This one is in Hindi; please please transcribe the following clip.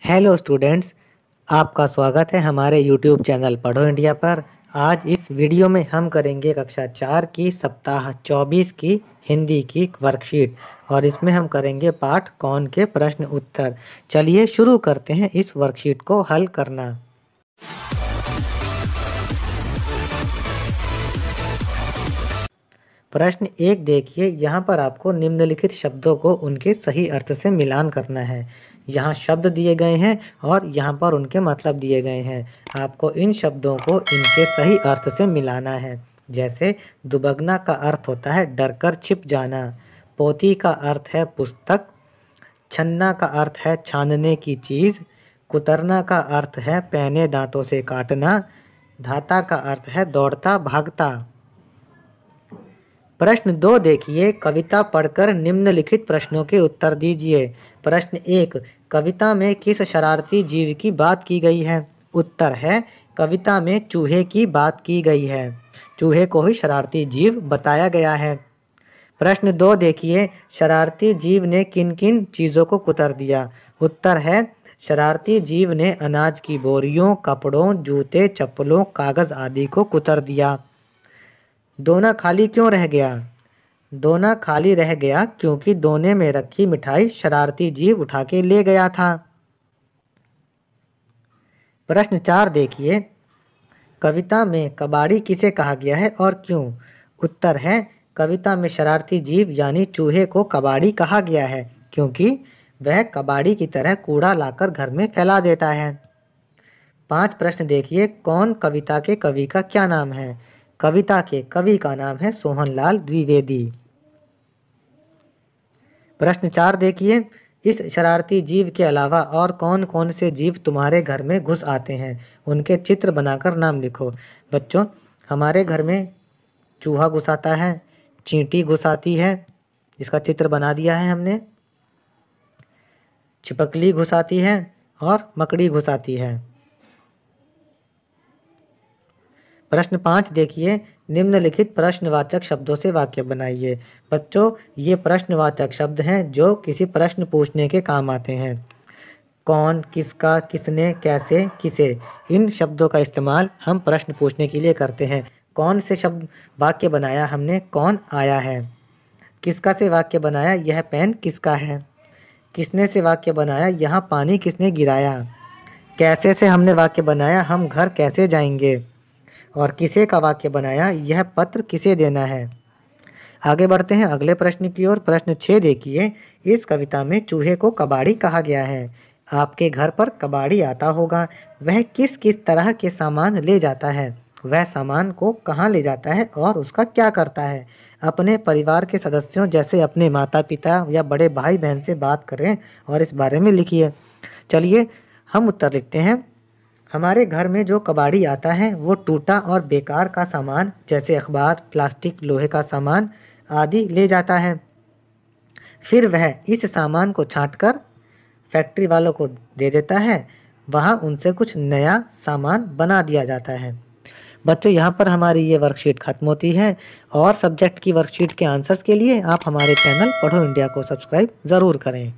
हेलो स्टूडेंट्स, आपका स्वागत है हमारे यूट्यूब चैनल पढ़ो इंडिया पर। आज इस वीडियो में हम करेंगे कक्षा 4 की सप्ताह 24 की हिंदी की वर्कशीट और इसमें हम करेंगे पाठ कौन के प्रश्न उत्तर। चलिए शुरू करते हैं इस वर्कशीट को हल करना। प्रश्न 1 देखिए, यहाँ पर आपको निम्नलिखित शब्दों को उनके सही अर्थ से मिलान करना है। यहाँ शब्द दिए गए हैं और यहाँ पर उनके मतलब दिए गए हैं। आपको इन शब्दों को इनके सही अर्थ से मिलाना है। जैसे दुबगना का अर्थ होता है डरकर छिप जाना, पोती का अर्थ है पुस्तक, छन्ना का अर्थ है छानने की चीज़, कुतरना का अर्थ है पैने दांतों से काटना, धाता का अर्थ है दौड़ता भागता। प्रश्न 2 देखिए, कविता पढ़कर निम्नलिखित प्रश्नों के उत्तर दीजिए। प्रश्न 1, कविता में किस शरारती जीव की बात की गई है? उत्तर है कविता में चूहे की बात की गई है। चूहे को ही शरारती जीव बताया गया है। प्रश्न 2 देखिए, शरारती जीव ने किन किन चीज़ों को कुतर दिया? उत्तर है शरारती जीव ने अनाज की बोरियों, कपड़ों, जूते, चप्पलों, कागज़ आदि को कुतर दिया। दोना खाली क्यों रह गया? दोना खाली रह गया क्योंकि दोने में रखी मिठाई शरारती जीव उठा के ले गया था। प्रश्न 4 देखिए, कविता में कबाड़ी किसे कहा गया है और क्यों? उत्तर है कविता में शरारती जीव यानी चूहे को कबाड़ी कहा गया है क्योंकि वह कबाड़ी की तरह कूड़ा लाकर घर में फैला देता है। 5 प्रश्न देखिए, कौन कविता के कवि का क्या नाम है? कविता के कवि का नाम है सोहनलाल द्विवेदी। प्रश्न 4 देखिए, इस शरारती जीव के अलावा और कौन कौन से जीव तुम्हारे घर में घुस आते हैं? उनके चित्र बनाकर नाम लिखो। बच्चों, हमारे घर में चूहा घुस आता है, चींटी घुस आती है, इसका चित्र बना दिया है हमने, छिपकली घुस आती है और मकड़ी घुस आती है। प्रश्न 5 देखिए, निम्नलिखित प्रश्नवाचक शब्दों से वाक्य बनाइए। बच्चों, ये प्रश्नवाचक शब्द हैं जो किसी प्रश्न पूछने के काम आते हैं। कौन, किसका, किसने, कैसे, किसे, इन शब्दों का इस्तेमाल हम प्रश्न पूछने के लिए करते हैं। कौन से शब्द वाक्य बनाया हमने? कौन आया है। किसका से वाक्य बनाया? यह पेन किसका है। किसने से वाक्य बनाया? यहाँ पानी किसने गिराया। कैसे से हमने वाक्य बनाया? हम घर कैसे जाएंगे। और किसे का वाक्य बनाया? यह पत्र किसे देना है। आगे बढ़ते हैं अगले प्रश्न की ओर। प्रश्न 6 देखिए, इस कविता में चूहे को कबाड़ी कहा गया है। आपके घर पर कबाड़ी आता होगा, वह किस किस तरह के सामान ले जाता है? वह सामान को कहाँ ले जाता है और उसका क्या करता है? अपने परिवार के सदस्यों जैसे अपने माता पिता या बड़े भाई बहन से बात करें और इस बारे में लिखिए। चलिए हम उत्तर लिखते हैं। हमारे घर में जो कबाड़ी आता है वो टूटा और बेकार का सामान जैसे अखबार, प्लास्टिक, लोहे का सामान आदि ले जाता है। फिर वह इस सामान को छांटकर फैक्ट्री वालों को दे देता है, वहाँ उनसे कुछ नया सामान बना दिया जाता है। बच्चों, यहाँ पर हमारी ये वर्कशीट खत्म होती है और सब्जेक्ट की वर्कशीट के आंसर्स के लिए आप हमारे चैनल पढ़ो इंडिया को सब्सक्राइब ज़रूर करें।